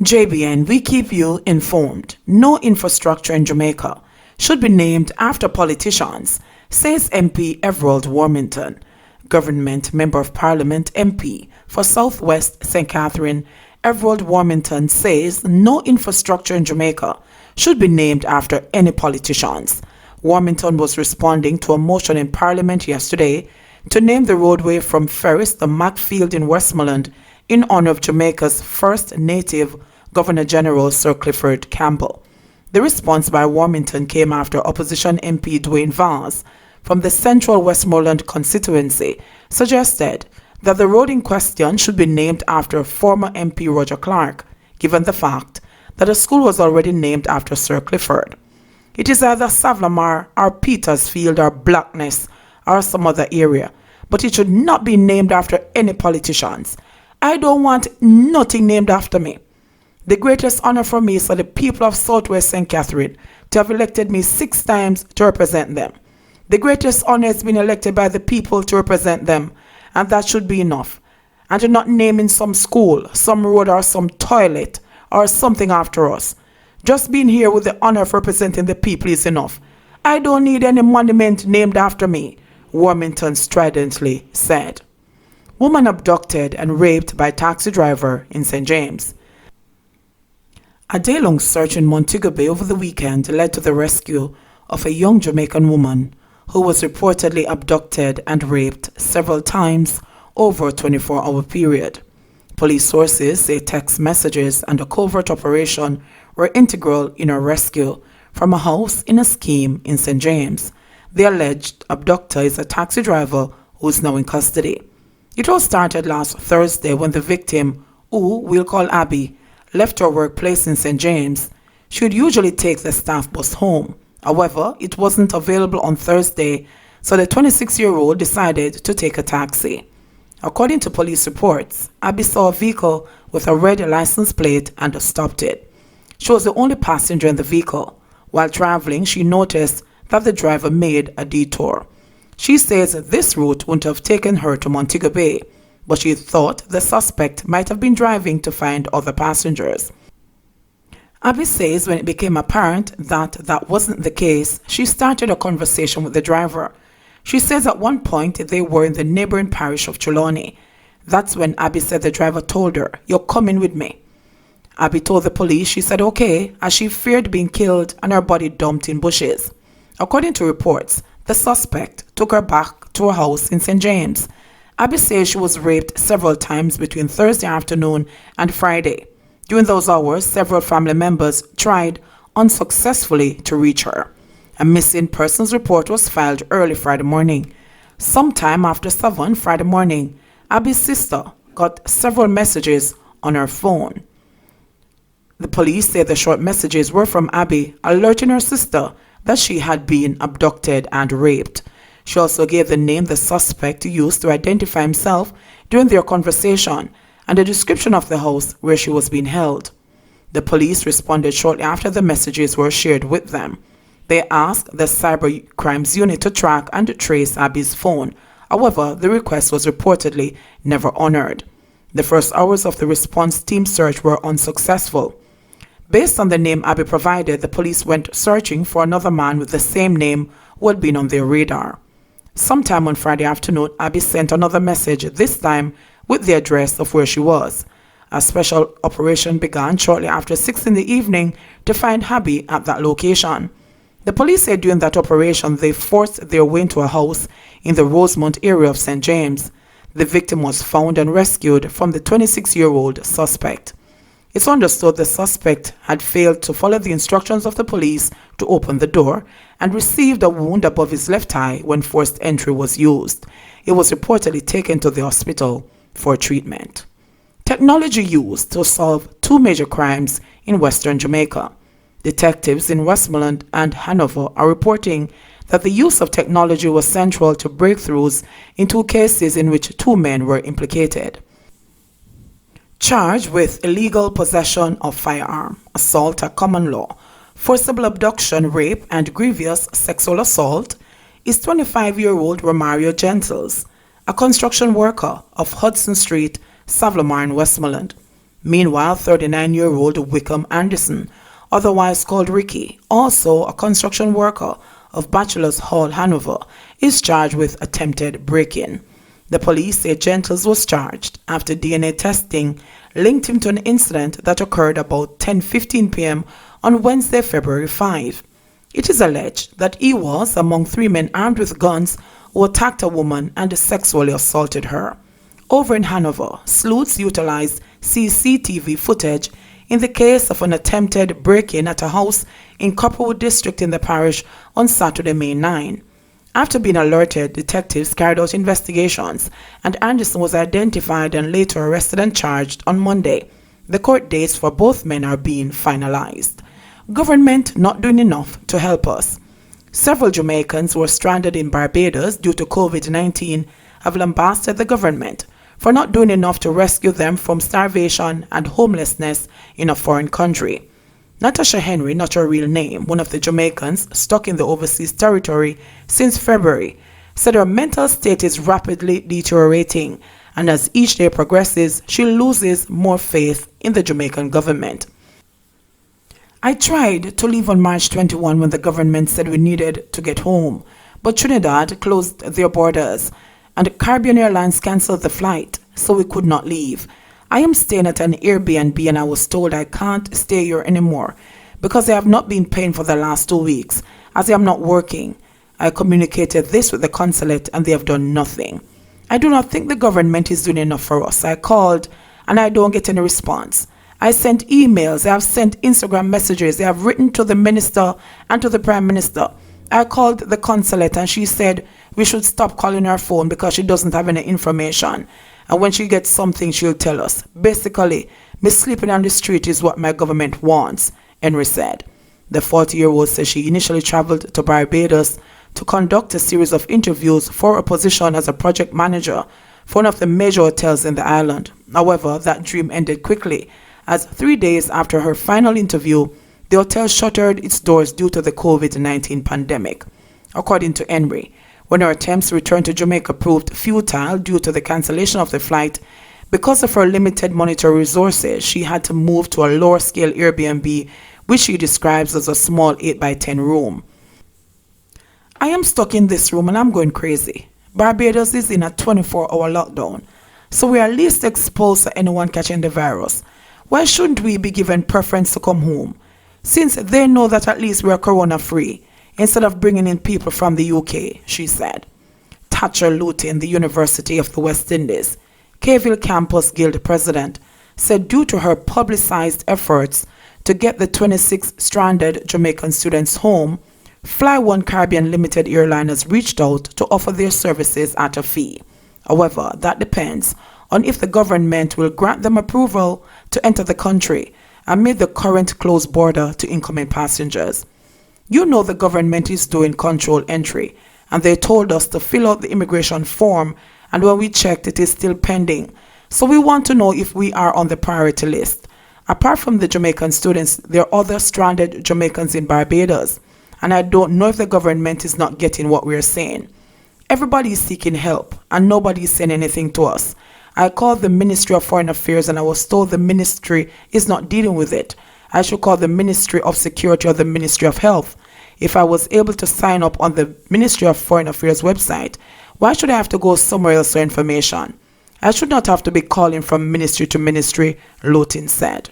JBN, we keep you informed. No infrastructure in Jamaica should be named after politicians, says MP Everald Warmington. Government Member of Parliament MP for Southwest St. Catherine, Everald Warmington says no infrastructure in Jamaica should be named after any politicians. Warmington was responding to a motion in Parliament yesterday to name the roadway from Ferris to Macfield in Westmoreland in honor of Jamaica's first native Governor-General Sir Clifford Campbell. The response by Warmington came after opposition MP Dwayne Vaz from the Central Westmoreland constituency suggested that the road in question should be named after former MP Roger Clark, given the fact that a school was already named after Sir Clifford. It is either Savlamar or Petersfield or Blackness or some other area, but it should not be named after any politicians. I don't want nothing named after me. The greatest honor for me is for the people of Southwest St. Catherine to have elected me 6 times to represent them. The greatest honor has been elected by the people to represent them, and that should be enough. And to not naming some school, some road, or some toilet, or something after us. Just being here with the honor of representing the people is enough. I don't need any monument named after me, Warmington stridently said. Woman abducted and raped by taxi driver in St. James. A day-long search in Montego Bay over the weekend led to the rescue of a young Jamaican woman who was reportedly abducted and raped several times over a 24-hour period. Police sources say text messages and a covert operation were integral in her rescue from a house in a scheme in St. James. The alleged abductor is a taxi driver who is now in custody. It all started last Thursday when the victim, who we'll call Abby, left her workplace in St. James. She would usually take the staff bus home. However, it wasn't available on Thursday, so the 26-year-old decided to take a taxi. According to police reports, Abby saw a vehicle with a red license plate and stopped it. She was the only passenger in the vehicle. While traveling, she noticed that the driver made a detour. She says this route wouldn't have taken her to Montego Bay, but she thought the suspect might have been driving to find other passengers. Abby says when it became apparent that that wasn't the case, she started a conversation with the driver. She says at one point they were in the neighboring parish of Trelawney. That's when Abby said the driver told her, "You're coming with me." Abby told the police she said okay, as she feared being killed and her body dumped in bushes. According to reports, the suspect took her back to her house in St. James. Abby says she was raped several times between Thursday afternoon and Friday. During those hours, several family members tried unsuccessfully to reach her. A missing persons report was filed early Friday morning. Sometime after 7 Friday morning, Abby's sister got several messages on her phone. The police say the short messages were from Abby alerting her sister that she had been abducted and raped. She also gave the name the suspect used to identify himself during their conversation and a description of the house where she was being held. The police responded shortly after the messages were shared with them. They asked the Cyber Crimes Unit to track and trace Abby's phone. However, the request was reportedly never honored. The first hours of the response team search were unsuccessful. Based on the name Abby provided, the police went searching for another man with the same name who had been on their radar. Sometime on Friday afternoon, Abby sent another message, this time with the address of where she was. A special operation began shortly after 6 in the evening to find Abby at that location. The police said during that operation they forced their way into a house in the Rosemont area of St. James. The victim was found and rescued from the 26-year-old suspect. It's understood the suspect had failed to follow the instructions of the police to open the door and received a wound above his left eye when forced entry was used. He was reportedly taken to the hospital for treatment. Technology used to solve 2 major crimes in Western Jamaica. Detectives in Westmoreland and Hanover are reporting that the use of technology was central to breakthroughs in 2 cases in which 2 men were implicated. Charged with illegal possession of firearm, assault at common law, forcible abduction, rape, and grievous sexual assault is 25-year-old Romario Gentles, a construction worker of Hudson Street, Savlamar in Westmoreland. Meanwhile, 39-year-old Wickham Anderson, otherwise called Ricky, also a construction worker of Bachelor's Hall, Hanover, is charged with attempted break-in. The police say Gentles was charged after DNA testing linked him to an incident that occurred about 10:15 p.m. on Wednesday, February 5. It is alleged that he was among 3 men armed with guns who attacked a woman and sexually assaulted her. Over in Hanover, sleuths utilized CCTV footage in the case of an attempted break-in at a house in Copperwood District in the parish on Saturday, May 9. After being alerted, detectives carried out investigations and Anderson was identified and later arrested and charged on Monday. The court dates for both men are being finalized. Government not doing enough to help us. Several Jamaicans who were stranded in Barbados due to COVID-19 have lambasted the government for not doing enough to rescue them from starvation and homelessness in a foreign country. Natasha Henry, not her real name, one of the Jamaicans stuck in the overseas territory since February, said her mental state is rapidly deteriorating, and as each day progresses, she loses more faith in the Jamaican government. I tried to leave on March 21 when the government said we needed to get home, but Trinidad closed their borders and Caribbean Airlines cancelled the flight, so we could not leave. I am staying at an Airbnb and I was told I can't stay here anymore because I have not been paying for the last 2 weeks as I am not working. I communicated this with the consulate and they have done nothing. I do not think the government is doing enough for us. I called and I don't get any response. I sent emails, I have sent Instagram messages, I have written to the minister and to the prime minister. I called the consulate and she said we should stop calling her phone because she doesn't have any information. And when she gets something, she'll tell us. Basically, me sleeping on the street is what my government wants, Henry said. The 40-year-old says she initially traveled to Barbados to conduct a series of interviews for a position as a project manager for one of the major hotels in the island. However, that dream ended quickly, as 3 days after her final interview, the hotel shuttered its doors due to the COVID-19 pandemic. According to Henry, when her attempts to return to Jamaica proved futile due to the cancellation of the flight, because of her limited monetary resources, she had to move to a lower-scale Airbnb, which she describes as a small 8x10 room. I am stuck in this room and I'm going crazy. Barbados is in a 24-hour lockdown, so we are least exposed to anyone catching the virus. Why shouldn't we be given preference to come home, since they know that at least we are corona-free, instead of bringing in people from the UK, she said. Thatcher Lutin, the University of the West Indies, Caville Campus Guild president, said due to her publicized efforts to get the 26 stranded Jamaican students home, Fly One Caribbean Limited Airline has reached out to offer their services at a fee. However, that depends on if the government will grant them approval to enter the country amid the current closed border to incoming passengers. You know the government is doing control entry, and they told us to fill out the immigration form, and when we checked, it is still pending. So we want to know if we are on the priority list. Apart from the Jamaican students, there are other stranded Jamaicans in Barbados, and I don't know if the government is not getting what we are saying. Everybody is seeking help, and nobody is saying anything to us. I called the Ministry of Foreign Affairs and I was told the ministry is not dealing with it. I should call the Ministry of Security or the Ministry of Health. If I was able to sign up on the Ministry of Foreign Affairs website, why should I have to go somewhere else for information? I should not have to be calling from ministry to ministry, Lutin said.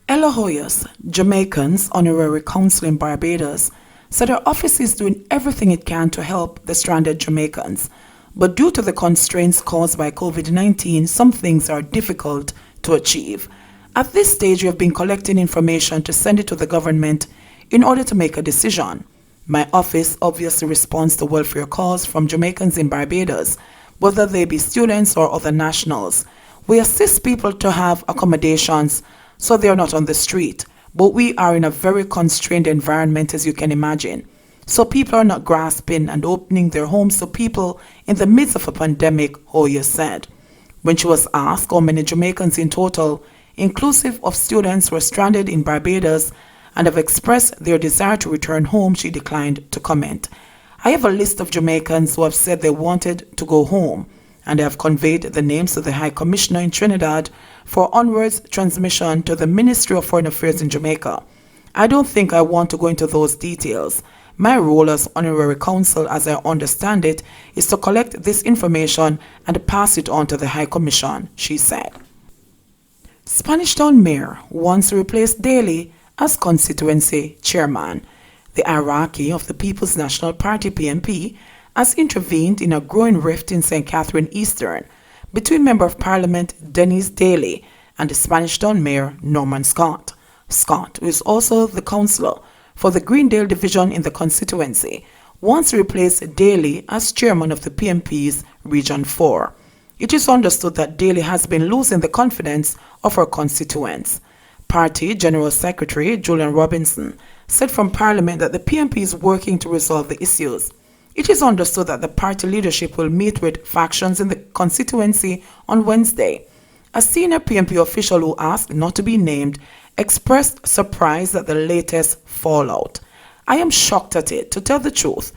Ella Hoyas, Jamaicans Honorary Council in Barbados, said her office is doing everything it can to help the stranded Jamaicans. But due to the constraints caused by COVID-19, some things are difficult to achieve. At this stage, we have been collecting information to send it to the government in order to make a decision. My office obviously responds to welfare calls from Jamaicans in Barbados, whether they be students or other nationals. We assist people to have accommodations so they are not on the street, but we are in a very constrained environment, as you can imagine. So people are not grasping and opening their homes to people in the midst of a pandemic, Hoya said. When she was asked how many Jamaicans in total, inclusive of students, were stranded in Barbados and have expressed their desire to return home, she declined to comment. I have a list of Jamaicans who have said they wanted to go home. and they have conveyed the names of the High Commissioner in Trinidad for onwards transmission to the Ministry of Foreign Affairs in Jamaica. I don't think I want to go into those details. My role as honorary counsel, as I understand it, is to collect this information and pass it on to the High Commission, she said. Spanish Town Mayor wants to replace Daley as constituency chairman. The hierarchy of the People's National Party (PNP) has intervened in a growing rift in St. Catherine Eastern between Member of Parliament Denise Daley and the Spanish Town Mayor Norman Scott. Scott, who is also the councillor for the Greendale division in the constituency, wants to replace Daley as chairman of the PNP's Region 4. It is understood that Daley has been losing the confidence of her constituents. Party General Secretary Julian Robinson said from Parliament that the PNP is working to resolve the issues. It is understood that the party leadership will meet with factions in the constituency on Wednesday. A senior PNP official who asked not to be named expressed surprise at the latest fallout. I am shocked at it, to tell the truth,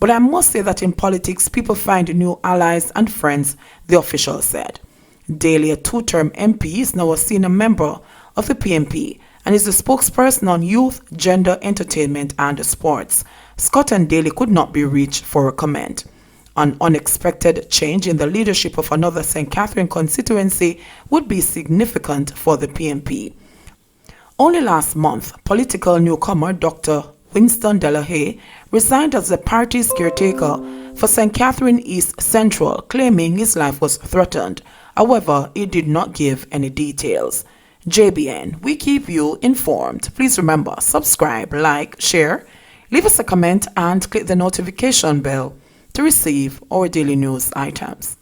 but I must say that in politics people find new allies and friends, the official said. Daley, a two-term MP, is now a senior member of the PNP and is the spokesperson on youth, gender, entertainment and sports. Scott and Daley could not be reached for a comment. An unexpected change in the leadership of another St. Catherine constituency would be significant for the PNP. Only last month, political newcomer Dr. Winston Delahey resigned as the party's caretaker for St. Catherine East Central, claiming his life was threatened. However, he did not give any details. JBN, we keep you informed. Please remember, subscribe, like, share, leave us a comment and click the notification bell to receive our daily news items.